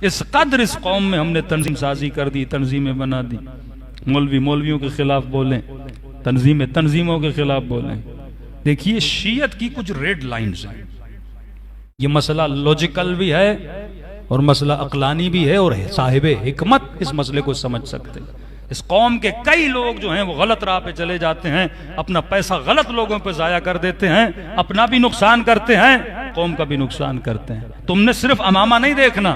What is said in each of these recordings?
इस कदर इस कौम में हमने तंजीम साजी कर दी, तंजीमें बना दी। मौलवी मौलवियों के खिलाफ बोलें, तंजीमें तंजीमों के खिलाफ बोलें। देखिए शीयत की कुछ रेड लाइन्स हैं। ये मसला लॉजिकल भी है और मसला अक्लानी भी है, और साहिबे हिकमत इस मसले को समझ सकते हैं। इस कौम के कई लोग जो हैं वो गलत राह पे चले जाते हैं, अपना पैसा गलत लोगों पे जाया कर देते हैं, अपना भी नुकसान करते हैं, कौम का भी नुकसान करते हैं। तुमने सिर्फ अमामा नहीं देखना,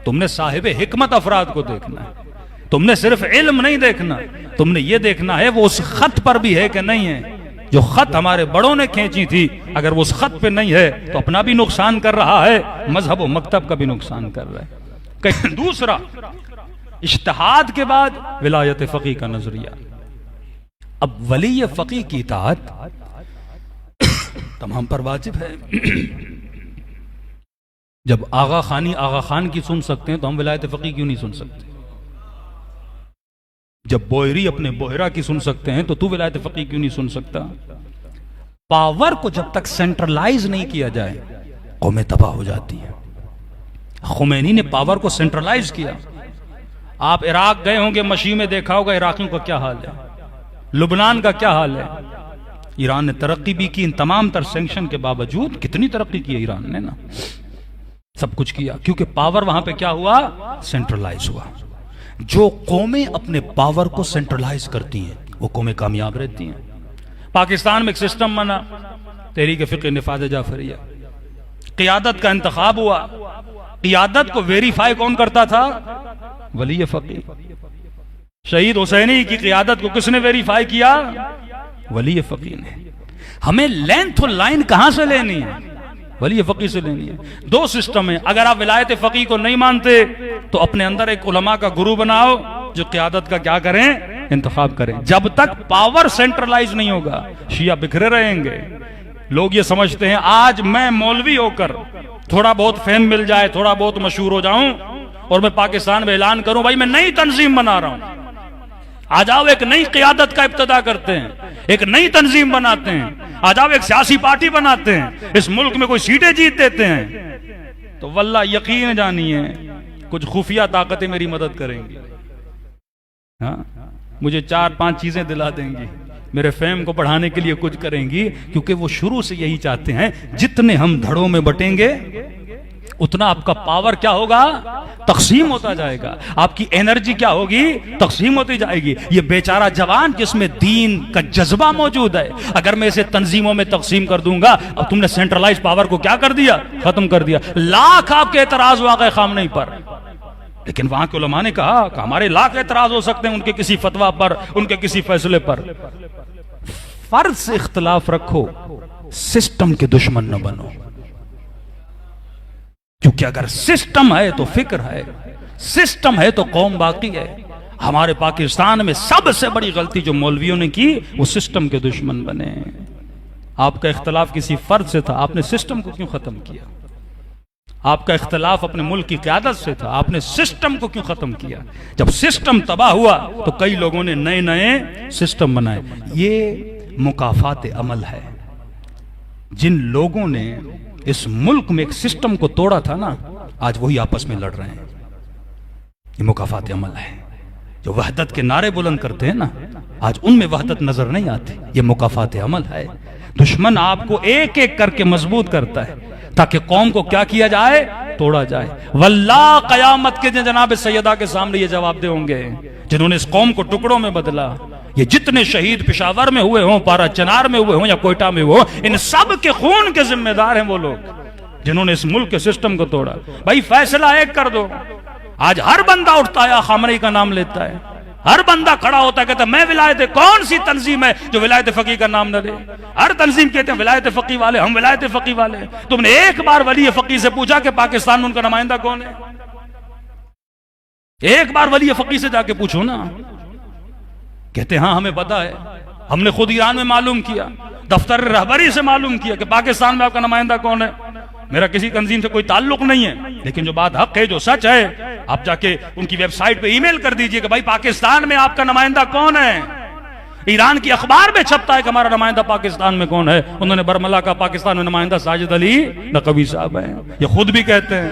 तुमने साहिबे हिकमत अफराद को देखना है। तुमने सिर्फ इल्म नहीं देखना, तुमने ये देखना है वो उस खत पर भी है कि नहीं है। जो खत हमारे बड़ों ने खींची थी, अगर वो उस खत पे नहीं है तो अपना भी नुकसान कर रहा है, मजहब और मकतब का भी नुकसान कर रहा है। कहीं दूसरा, इज्तिहाद के बाद विलायत फकीह का नजरिया। अब वली फकीह की इताअत तमाम पर वाजिब है। जब आगा खान की सुन सकते हैं तो हम विलायत फकीह क्यों नहीं सुन सकते? जब बोहरी अपने बोहरा की सुन सकते हैं तो तू विलायत फकीह क्यों नहीं सुन सकता? पावर को जब तक सेंट्रलाइज नहीं किया जाए कौमें तबाह हो जाती हैं। खुमैनी ने पावर को सेंट्रलाइज किया। आप इराक गए होंगे, मशी में देखा होगा इराकियों का क्या हाल है, लुबनान का क्या हाल है। ईरान ने तरक्की भी की, इन तमाम तर सैंक्शन के बावजूद कितनी तरक्की की है ईरान ने ना, सब कुछ किया, क्योंकि पावर वहां पे क्या हुआ, सेंट्रलाइज हुआ। जो कौमें अपने पावर को सेंट्रलाइज करती हैं वो कौमें कामयाब रहती हैं। पाकिस्तान में एक सिस्टम बना, तहरीक फ़िक़्ह निफ़ाज़ जाफरिया, क़ियादत का इंतखाब हुआ। क़ियादत को वेरीफाई कौन करता था? वली फकीह। शहीद हुसैनी की क़ियादत को किसने वेरीफाई किया? वली फकीह ने। हमें लेंथ और लाइन कहां से लेनी है? वली फकीह से लेनी है। दो सिस्टम है, अगर आप विलायत फकीह को नहीं मानते तो अपने अंदर एक उलमा का गुरु बनाओ जो क़ियादत का क्या करें, इंतखाब करें। जब तक पावर सेंट्रलाइज नहीं होगा शिया बिखरे रहेंगे। लोग ये समझते हैं आज मैं मौलवी होकर थोड़ा बहुत फेम मिल जाए, थोड़ा बहुत मशहूर हो जाऊं और मैं पाकिस्तान में ऐलान करूं भाई मैं नई तंजीम बना रहा हूं, आ जाओ एक नई क़ियादत का इब्तिदा करते हैं, एक नई तंजीम बनाते हैं, आ जाओ एक सियासी पार्टी बनाते हैं, इस मुल्क में कोई सीटें जीत देते हैं, तो वल्लाह यकीन जानिए कुछ खुफिया ताकतें मेरी मदद करेंगी। हाँ, मुझे 4-5 चीजें दिला देंगी, मेरे फेम को बढ़ाने के लिए कुछ करेंगी, क्योंकि वो शुरू से यही चाहते हैं जितने हम धड़ों में बटेंगे उतना आपका पावर क्या होगा, तकसीम होता जाएगा, आपकी एनर्जी क्या होगी, तकसीम होती जाएगी। ये बेचारा जवान जिसमें दीन का जज्बा मौजूद है, अगर मैं इसे तंजीमों में तकसीम कर दूंगा, अब तुमने सेंट्रलाइज पावर को क्या कर दिया, खत्म कर दिया। लाख आपके एतराज वाक़े खामनेई पर, लेकिन वहां के उलमा ने कहा कि हमारे लाख एतराज हो सकते हैं उनके किसी फतवा पर, उनके किसी फैसले पर। फर्ज से इख्तलाफ रखो, सिस्टम के दुश्मन न बनो, क्योंकि अगर सिस्टम है तो फिक्र है, सिस्टम है तो कौम बाकी है। हमारे पाकिस्तान में सबसे बड़ी गलती जो मौलवियों ने की वो सिस्टम के दुश्मन बने। आपका इख्तलाफ किसी फर्द से था, आपने सिस्टम को क्यों खत्म किया? आपका इख्तलाफ अपने मुल्क की क़यादत से था, आपने सिस्टम को क्यों खत्म किया? जब सिस्टम तबाह हुआ तो कई लोगों ने नए नए सिस्टम बनाए। ये मुकाफात अमल है। जिन लोगों ने इस मुल्क में एक सिस्टम को तोड़ा था ना, आज वही आपस में लड़ रहे हैं। ये मुकाफात अमल है। जो वहदत के नारे बुलंद करते हैं ना, आज उनमें वहदत नजर नहीं आती। ये मुकाफात अमल है। दुश्मन आपको एक एक करके मजबूत करता है ताकि कौम को क्या किया जाए, तोड़ा जाए। वल्लाह कयामत के दिन जनाब सैयदा के सामने ये जवाब दे होंगे जिन्होंने इस कौम को टुकड़ों में बदला। ये जितने शहीद पेशावर में हुए हों, पारा चनार में हुए हों या कोयटा में हुए, इन सब के खून के जिम्मेदार हैं वो लोग जिन्होंने इस मुल्क के सिस्टम को तोड़ा। भाई फैसला एक कर दो। आज हर बंदा उठता है, खामनेई का नाम लेता है, हर बंदा खड़ा होता है, कहता है मैं विलायत, कौन सी तंजीम है जो विलायत फकीह का नाम न ले? हर तंजीम कहते हैं विलायत फकीह वाले, हम विलायत फकीह वाले। तुमने एक बार वली फकीह से पूछा कि पाकिस्तान में उनका नुमाइंदा कौन है? एक बार वली फकीह से जाके पूछो ना। कहते हाँ हमें पता है, हमने खुद ईरान में मालूम किया, दफ्तर रहबरी से मालूम किया कि पाकिस्तान में आपका नुमाइंदा कौन है। मेरा किसी तंजीम से कोई ताल्लुक नहीं है, लेकिन जो बात हक है, जो सच है, आप जाके उनकी वेबसाइट पे ईमेल कर दीजिए कि भाई पाकिस्तान में आपका नुमाइंदा कौन है। ईरान की अखबार में छपता है कि हमारा नुमाइंदा पाकिस्तान में कौन है। उन्होंने बरमला का पाकिस्तान में नुमाइंदा साजिद अली नकवी साहब है, ये खुद भी कहते हैं।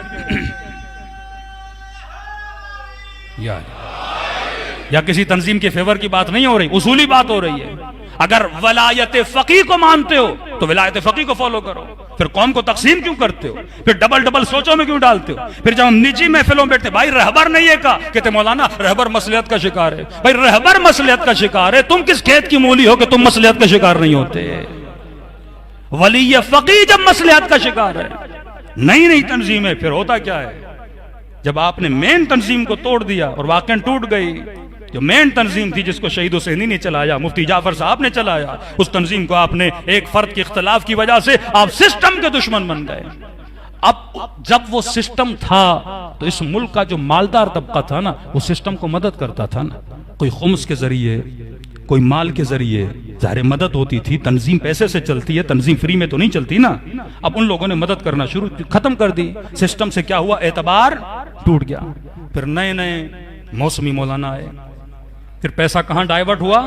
या किसी तंजीम के फेवर की बात नहीं हो रही, उसूली बात हो रही है। अगर वलायत फकी को मानते हो तो विलायत फकी को फॉलो करो। फिर कौम को तकसीम क्यों करते हो? फिर डबल डबल सोचों में क्यों डालते हो? फिर जब हम निजी महफिलों में बैठते, भाई रहबर नहीं है का, कहते मौलाना रहबर मसलियत का शिकार है। भाई रहबर मसलियत का शिकार है, तुम किस खेत की मूली हो कि तुम मसलियत का शिकार नहीं होते? वली फकी जब मसलियत का शिकार है, नई नई तंजीमें, फिर होता क्या है? जब आपने मेन तंजीम को तोड़ दिया और वाकई टूट गई, जो मेन तंजीम थी जिसको शहीद हुसैनी ने चलाया, मुफ्ती जाफर साहब ने चलाया, उस तंजीम को आपने एक फर्द के इख्तलाफ की वजह से आप सिस्टम के दुश्मन बन गए। अब जब वो सिस्टम था तो इस मुल्क का जो मालदार तबका था ना, वो सिस्टम को मदद करता था ना, कोई खुम्स के जरिए, कोई माल के जरिए, ज़ाहिर मदद होती थी। तंजीम पैसे से चलती है, तंजीम फ्री में तो नहीं चलती ना। अब उन लोगों ने मदद करना शुरू, खत्म कर दी। सिस्टम से क्या हुआ? एतबार टूट गया। फिर नए नए मौसमी मौलाना आए, फिर पैसा कहां डाइवर्ट हुआ?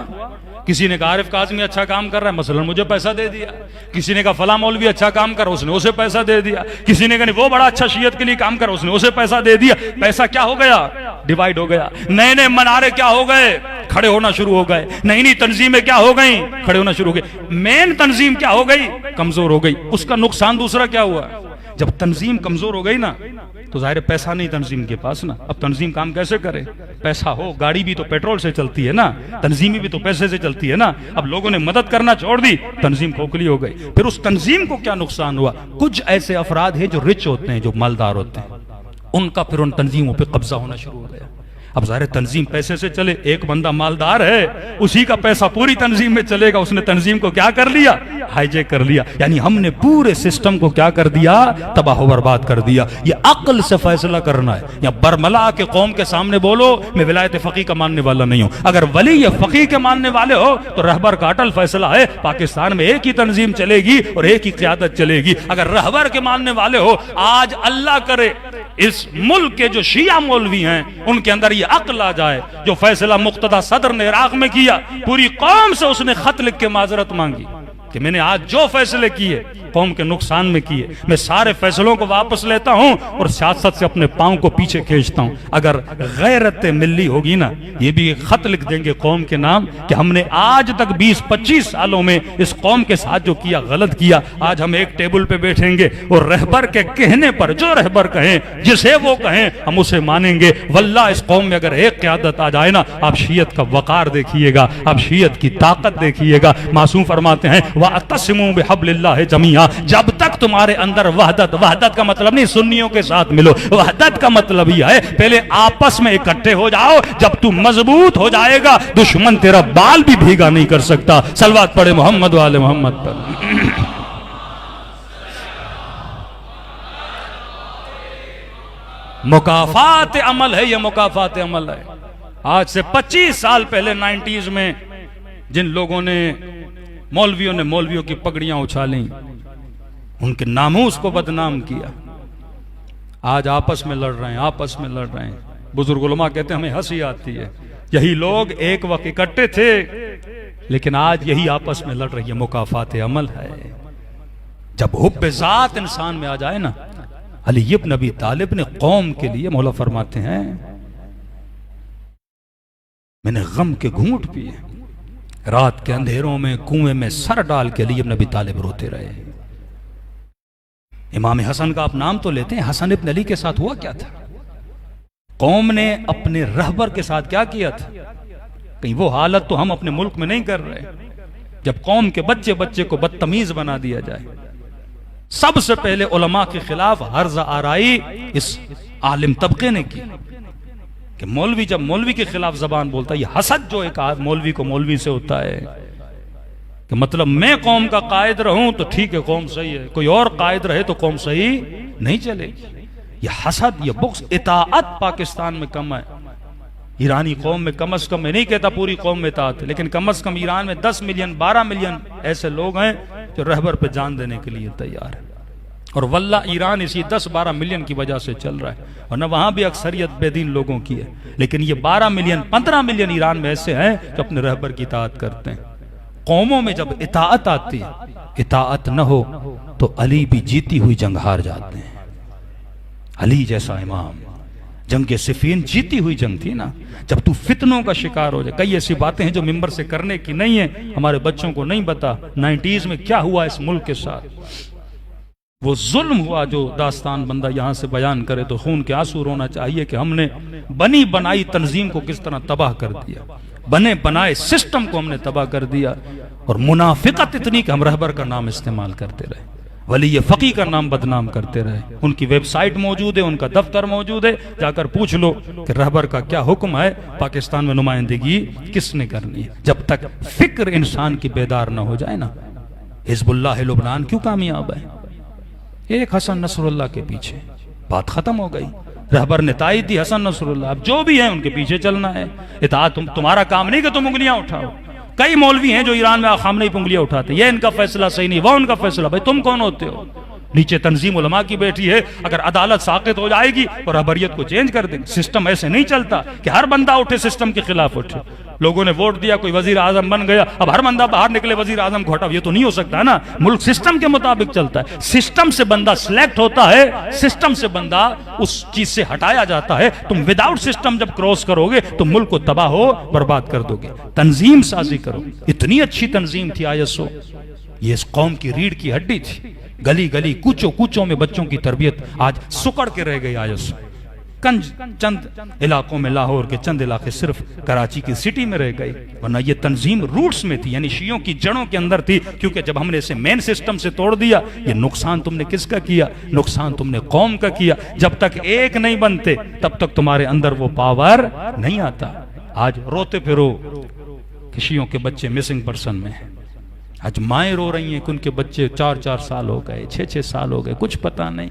किसी ने कहा आरिफ काज़मी अच्छा काम कर रहा है, मसलन मुझे पैसा दे दिया। किसी ने कहा फला मौलवी अच्छा काम कर रहा है, उसने उसे पैसा दे दिया। किसी ने कहा वो बड़ा अच्छा शियत के लिए काम कर रहा है, उसने उसे पैसा दे दिया। पैसा क्या हो गया? डिवाइड हो गया। नए नए मनारे क्या हो गए? खड़े होना शुरू हो गए। नई नई तंजीमें क्या हो गई? खड़े होना शुरू हो गई। मेन तंजीम क्या हो गई? कमजोर हो गई। उसका नुकसान दूसरा क्या हुआ? जब तंजीम कमजोर हो गई ना, तो जाहिर पैसा नहीं तंजीम के पास ना। अब तंजीम काम कैसे करे? पैसा हो, गाड़ी भी तो पेट्रोल से चलती है ना, तंजीमी भी तो पैसे से चलती है ना। अब लोगों ने मदद करना छोड़ दी, तंजीम खोखली हो गई। फिर उस तंजीम को क्या नुकसान हुआ? कुछ ऐसे अफराद हैं जो रिच होते हैं, जो मालदार होते हैं, उनका फिर उन तंजीमों पर कब्जा होना शुरू हो गया। अब ज़ाहिर तंजीम पैसे से चले, एक बंदा मालदार है, उसी का पैसा पूरी तंजीम में चलेगा। उसने तंजीम को क्या कर लिया? हाईजेक कर लिया। यानी हमने पूरे सिस्टम को क्या कर दिया? तबाह बर्बाद कर दिया। ये अक्ल से फैसला करना है। या बरमला के कौम के सामने बोलो मैं विलायत फकी का मानने वाला नहीं हूं। अगर वली या फकी के मानने वाले हो तो रहबर का अटल फैसला है, पाकिस्तान में एक ही तंजीम चलेगी और एक ही क़यादत चलेगी। अगर रहबर के मानने वाले हो, आज अल्लाह करे इस मुल्क के जो शिया मौलवी हैं उनके अंदर ये अक्ल आ जाए, जो फैसला मुक्तदा सदर ने इराक में किया, पूरी कौम से उसने खत लिख के माजरत मांगी कि मैंने आज जो फैसले किए कौम के नुकसान में किए, मैं सारे फैसलों को वापस लेता हूं और सियासत से अपने पांव को पीछे खींचता हूं। अगर गैरत मिल्ली होगी ना, ये भी एक खत लिख देंगे कौम के नाम कि हमने आज तक 20-25 सालों में इस कौम के साथ जो किया गलत किया। आज हम एक टेबल पे बैठेंगे और रहबर के कहने पर, जो रहबर कहें, जिसे वो कहें, हम उसे मानेंगे। वल्लाह इस कौम में अगर एक क़यादत आ जाए ना, आप शियत का वकार देखिएगा, आप शियत की ताकत देखिएगा। मासूम फरमाते हैं वअतसिमू बिहब्लिल्लाहि जमीआ, जब तक तुम्हारे अंदर वहदत, वहदत का मतलब नहीं सुन्नियों के साथ मिलो, वहदत का मतलब ही है पहले आपस में इकट्ठे हो जाओ। जब तू मजबूत हो जाएगा, दुश्मन तेरा बाल भी भीगा नहीं कर सकता। सलवात पढ़े मोहम्मद वाले मोहम्मद पर। मुकाफात अमल है, यह मुकाफात अमल है। आज से 25 साल पहले 90s में जिन लोगों ने, मौलवियों की पगड़ियां उछाली, उनके नामूस को बदनाम किया, आज आपस में लड़ रहे हैं, आपस में लड़ रहे हैं। बुजुर्ग उलमा कहते हैं हमें हंसी आती है, यही लोग एक वक्त इकट्ठे थे, लेकिन आज यही आपस में लड़ रही है। मुकाफात अमल है। जब हुब्ब ज़ात इंसान में आ जाए ना, अली इब्न अबी तालिब ने कौम के लिए, मौला फरमाते हैं, मैंने गम के घूंट पिए, रात के अंधेरों में कुएं में सर डाल के अली इब्न अबी तालिब रोते रहे। इमाम हसन का आप नाम तो लेते हैं, हसन इब्न अली के साथ हुआ क्या था? कौम ने अपने रहबर के साथ क्या किया था? कहीं वो हालत तो हम अपने मुल्क में नहीं कर रहे, जब कौम के बच्चे बच्चे को बदतमीज बना दिया जाए। सबसे पहले उलमा के खिलाफ हर्ज आराई इस आलिम तबके ने की कि मौलवी जब मौलवी के खिलाफ जबान बोलता है, ये हसद जो एक मौलवी को मौलवी से होता है कि मतलब मैं कौम का कायद रहूं तो ठीक है, कौम सही है, कोई और कायद रहे तो कौम सही नहीं चलेगी। ये हसद, ये बुग़्ज़, इताअत पाकिस्तान में कम है। ईरानी कौम में कम से कम, मैं नहीं कहता पूरी कौम में इताअत है, लेकिन कम से कम ईरान में 10 मिलियन 12 मिलियन ऐसे लोग हैं जो रहबर पे जान देने के लिए तैयार है। और वल्ला ईरान इसी 10-12 मिलियन की वजह से चल रहा है, और न वहां भी अक्सरियत बेदीन लोगों की है, लेकिन ये 12 मिलियन 15 मिलियन ईरान में ऐसे हैं जो अपने रहबर की इताअत करते हैं। कौमों में जब इताअत आती है, इताअत न हो तो अली भी जीती हुई जंग हार जाते हैं। अली जैसा इमाम जंग सिफीन जीती हुई जंग थी ना, जब तू फितनों का शिकार हो जाए। कई ऐसी बातें हैं जो मिंबर से करने की नहीं है, हमारे बच्चों को नहीं पता 90s में क्या हुआ इस मुल्क के साथ। वो जुल्म हुआ जो दास्तान बंदा यहां से बयान करे तो खून के आंसू रोना चाहिए कि हमने बनी बनाई तंजीम को किस तरह तबाह कर दिया, बने बनाए सिस्टम को हमने तबाह कर दिया। और मुनाफिकत इतनी कि हम रहबर का नाम इस्तेमाल करते रहे, वली फकी का नाम बदनाम करते रहे। उनकी वेबसाइट मौजूद है, उनका दफ्तर मौजूद है, जाकर पूछ लो कि रहबर का क्या हुक्म है, पाकिस्तान में नुमाइंदगी किसने करनी है। जब तक फिक्र इंसान की बेदार ना हो जाए ना, हिजबुल्लाह लुबनान क्यों कामयाब है? एक हसन नसरुल्लाह के पीछे बात खत्म हो गई। रहबर ने तायद दी हसन नसरुल्लाह, अब जो भी है उनके पीछे चलना है। इताअत तुम्हारा काम नहीं कि तुम उंगलियां उठाओ। कई मौलवी हैं जो ईरान में खामनेई पे उंगलियां उठाते, ये इनका फैसला सही नहीं, वह उनका फैसला। भाई तुम कौन होते हो? नीचे तंजीम उलमा की बैठी है, अगर अदालत साकित हो जाएगी और रहबरियत को चेंज कर देंगे। सिस्टम ऐसे नहीं चलता कि हर बंदा उठे सिस्टम के खिलाफ उठे। लोगों ने वोट दिया, कोई वजीर आजम बन गया, अब हर बंदा बाहर निकले वजीर आजम को हटाओ, ये तो नहीं हो सकता ना। मुल्क सिस्टम के मुताबिक चलता है। सिस्टम से बंदा सिलेक्ट होता है, सिस्टम से बंदा उस चीज से हटाया जाता है। तुम विदाउट सिस्टम जब क्रॉस करोगे तो मुल्क को तबाह हो बर्बाद कर दोगे। तंजीम साजी करो। इतनी अच्छी तंजीम थी ISO, ये इस कौम की रीढ़ की हड्डी थी। गली गली कूचों कूचों में बच्चों की तरबियत आज सुकड़ के रह गई ISO। चंद इलाकों में, लाहौर के चंद इलाके सिर्फ कराची की सिटी में रह गई, वरना ये तंजीम रूट्स में थी, यानी शियों की जड़ों के अंदर थी। क्योंकि जब हमने इसे मेन सिस्टम से तोड़ दिया, ये नुकसान तुमने किसका किया? नुकसान तुमने कौम का किया। जब तक एक नहीं बनते तब तक तुम्हारे अंदर वो पावर नहीं आता। आज रोते फिरो कि शियों के बच्चे मिसिंग पर्सन में हैं। आज माएं रो रही हैं कि उनके बच्चे 4-4 साल हो गए, 6-6 साल हो गए, कुछ पता नहीं।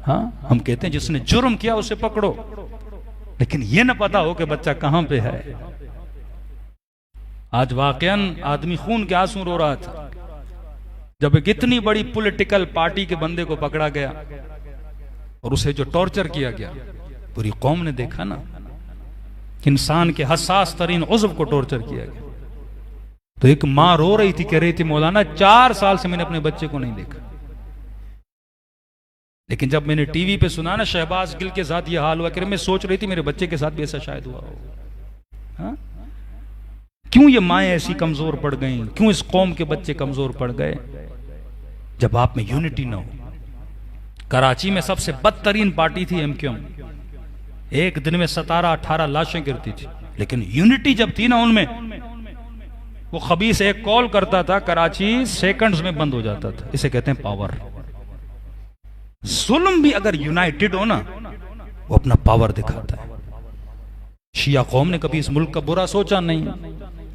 हाँ, हम कहते हैं जिसने जुर्म किया उसे पकड़ो, लेकिन यह ना पता हो कि बच्चा कहां पे है। आज वाकईन आदमी खून के आंसू रो रहा था जब एक इतनी बड़ी पॉलिटिकल पार्टी के बंदे को पकड़ा गया और उसे जो टॉर्चर किया गया। पूरी कौम ने देखा ना, इंसान के हसास तरीन उज़्व को टॉर्चर किया गया। तो एक मां रो रही थी, कह रही थी मौलाना 4 साल से मैंने अपने बच्चे को नहीं देखा। लेकिन जब मैंने टीवी पे सुना ना शहबाज गिल के साथ ये हाल हुआ, मैं सोच रही थी मेरे बच्चे के साथ भी ऐसा शायद हुआ हो। हाँ? क्यों ये माएं ऐसी कमजोर पड़ गई? क्यों इस कौम के बच्चे कमजोर पड़ गए? जब आप में यूनिटी ना हो। कराची में सबसे बदतरीन पार्टी थी MQM। एक दिन में 17-18 लाशें गिरती थी, लेकिन यूनिटी जब थी ना उनमें, वो खबीस एक कॉल करता था, कराची सेकंड्स में बंद हो जाता था। इसे कहते हैं पावर। जुल्म भी अगर यूनाइटेड हो ना, वो अपना पावर दिखाता है। शिया कौम ने कभी इस मुल्क का बुरा सोचा नहीं।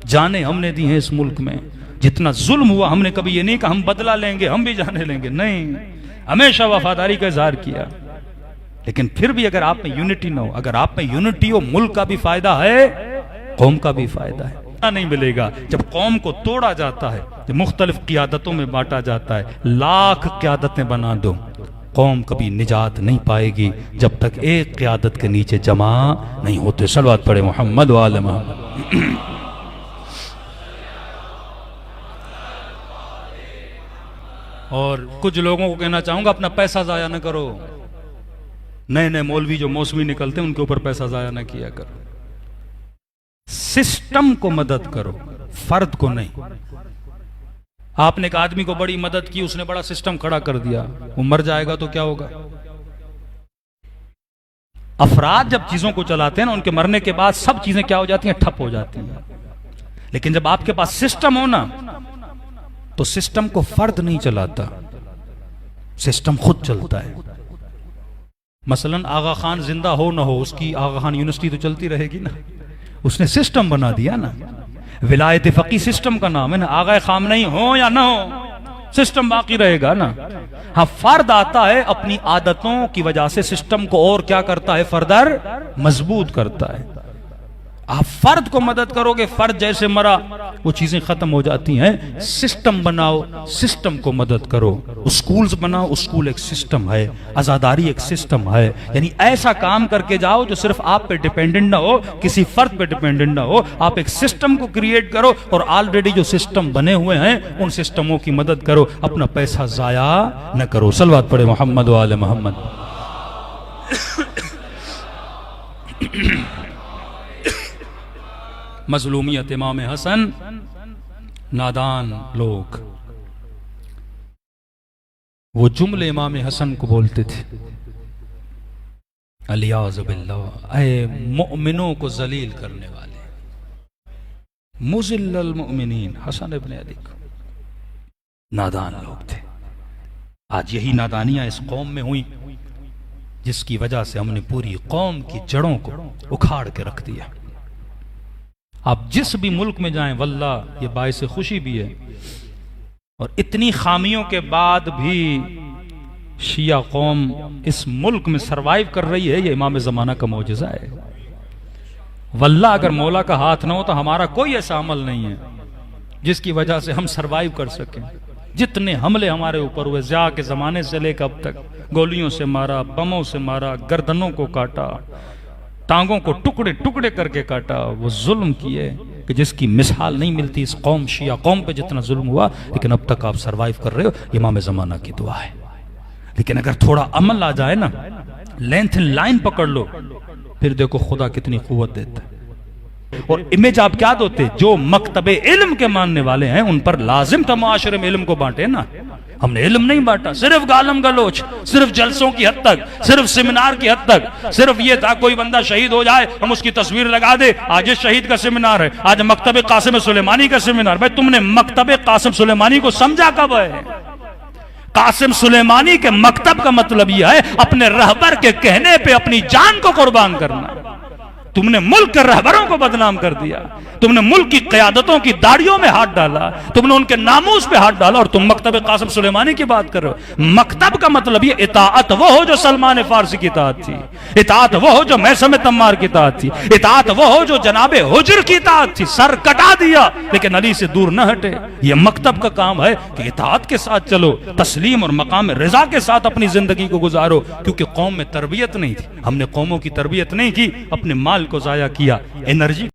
जाने हमने दी है इस मुल्क में, जितना जुल्म हुआ हमने कभी ये नहीं कहा हम बदला लेंगे, हम भी जाने लेंगे, नहीं। हमेशा वफादारी का इजहार किया। लेकिन फिर भी अगर आप में यूनिटी ना हो, अगर आप में यूनिटी हो, मुल्क का भी फायदा है, कौम का भी फायदा है। नहीं मिलेगा जब कौम को तोड़ा जाता है, जब मुख्तलिफ क़ियादतों में बांटा जाता है। लाख क़ियादतें बना दो, कौम कभी निजात नहीं पाएगी जब तक एक क़ियादत के नीचे जमा नहीं होते। सलवात पढ़े मोहम्मद वाले मोहम्मद। और कुछ लोगों को कहना चाहूंगा, अपना पैसा जाया ना करो। नए नए मौलवी जो मौसमी निकलते हैं उनके ऊपर पैसा जाया ना किया करो। सिस्टम को मदद करो, फर्द को नहीं। आपने एक आदमी को बड़ी मदद की, उसने बड़ा सिस्टम खड़ा कर दिया, वो मर जाएगा तो क्या होगा? अफराद जब चीजों को चलाते हैं ना, उनके मरने के बाद सब चीजें क्या हो जाती हैं? ठप हो जाती हैं। लेकिन जब आपके पास सिस्टम हो ना, तो सिस्टम को फर्द नहीं चलाता, सिस्टम खुद चलता है। मसलन आगा खान जिंदा हो ना हो, उसकी आगा खान यूनिवर्सिटी तो चलती रहेगी ना, उसने सिस्टम बना दिया ना। विलायत फकी सिस्टम का नाम है ना। आगा खामनेई हो या ना हो, सिस्टम बाकी रहेगा ना। हाँ, फर्द आता है अपनी आदतों की वजह से, सिस्टम को और क्या करता है? फर्दर मजबूत करता है। आप फर्द को मदद करोगे, फर्द जैसे मरा वो चीजें खत्म हो जाती हैं। सिस्टम बनाओ, सिस्टम को मदद करो। स्कूल्स बनाओ, स्कूल एक सिस्टम है, आजादारी एक सिस्टम है। यानी ऐसा काम करके जाओ जो सिर्फ आप पे डिपेंडेंट ना हो, किसी फर्द पे डिपेंडेंट ना हो। आप एक सिस्टम को क्रिएट करो और ऑलरेडी जो सिस्टम बने हुए हैं उन सिस्टमों की मदद करो। अपना पैसा जाया न करो। सलवात पढ़े मोहम्मद वाले मोहम्मद। मजलूमियत इमाम हसन, नादान लोग वो जुमले इमाम हसन को बोलते थे, अलियाज़ बिल्लाह, ऐ मोमिनों को जलील करने वाले, मुज़िल्लल मोमिनीन, हसन इब्न अली को। नादान लोग थे। आज यही नादानियां इस कौम में हुई जिसकी वजह से हमने पूरी कौम की जड़ों को उखाड़ के रख दिया। आप जिस भी मुल्क में जाएं, वल्लाह ये बाइस खुशी भी है, और इतनी खामियों के बाद भी शिया कौम इस मुल्क में सरवाइव कर रही है, ये इमाम ज़माना का मौजज़ा है। वल्लाह अगर मौला का हाथ ना हो तो हमारा कोई ऐसा अमल नहीं है जिसकी वजह से हम सरवाइव कर सकें। जितने हमले हमारे ऊपर हुए ज़िया के ज़माने से लेकर अब तक, गोलियों से मारा, बमों से मारा, गर्दनों को काटा, टांगों को टुकड़े टुकड़े करके काटा, वो जुल्म किए कि जिसकी मिसाल नहीं मिलती इस कौम, शिया कौम पे जितना जुल्म हुआ, लेकिन अब तक आप सरवाइव कर रहे हो, इमाम ज़माना की दुआ है। लेकिन अगर थोड़ा अमल आ जाए ना, लेंथ लाइन पकड़ लो, फिर देखो खुदा कितनी कुव्वत देता है। और इमेज आप क्या दोते, जो मकतबे इल्म के मानने वाले हैं उन पर लाजिम था मुआशरे में इल्म को बांटे ना। हमने इल्म नहीं बांटा, सिर्फ गालम गलोच, सिर्फ जलसों की हद तक, सिर्फ सेमिनार की हद तक। सिर्फ ये था कोई बंदा शहीद हो जाए हम उसकी तस्वीर लगा दे, आज शहीद का सेमिनार है, आज मकतबे कासिम सुलेमानी का सेमिनार। भाई तुमने मकतबे कासिम सुलेमानी को समझा कब है? कासिम सुलेमानी के मकतब का मतलब यह है अपने रहबर के कहने पे अपनी जान को कुर्बान करना। तुमने मुल्क के रहबरों को बदनाम कर दिया, तुमने मुल्क की क़यादतों की दाढ़ियों में हाथ डाला, तुमने उनके नामूस पे हाथ डाला, और तुम मकतब कासिम सुलेमानी की बात कर रहे हो। मकतब का मतलब ये इताअत वो हो जो सलमान फारसी की इताअत थी, इताअत वो हो जो मैसम तम्मार की इताअत थी, इताअत वो हो जो जनाबे हुजर की इताअत थी। सर कटा दिया लेकिन अली से दूर न हटे। ये मकतब का काम है कि इताअत के साथ चलो, तस्लीम और मकाम रिजा के साथ अपनी जिंदगी को गुजारो। क्योंकि कौम में तरबियत नहीं थी, हमने कौमों की तरबियत नहीं की, अपने माल को जाया किया, एनर्जी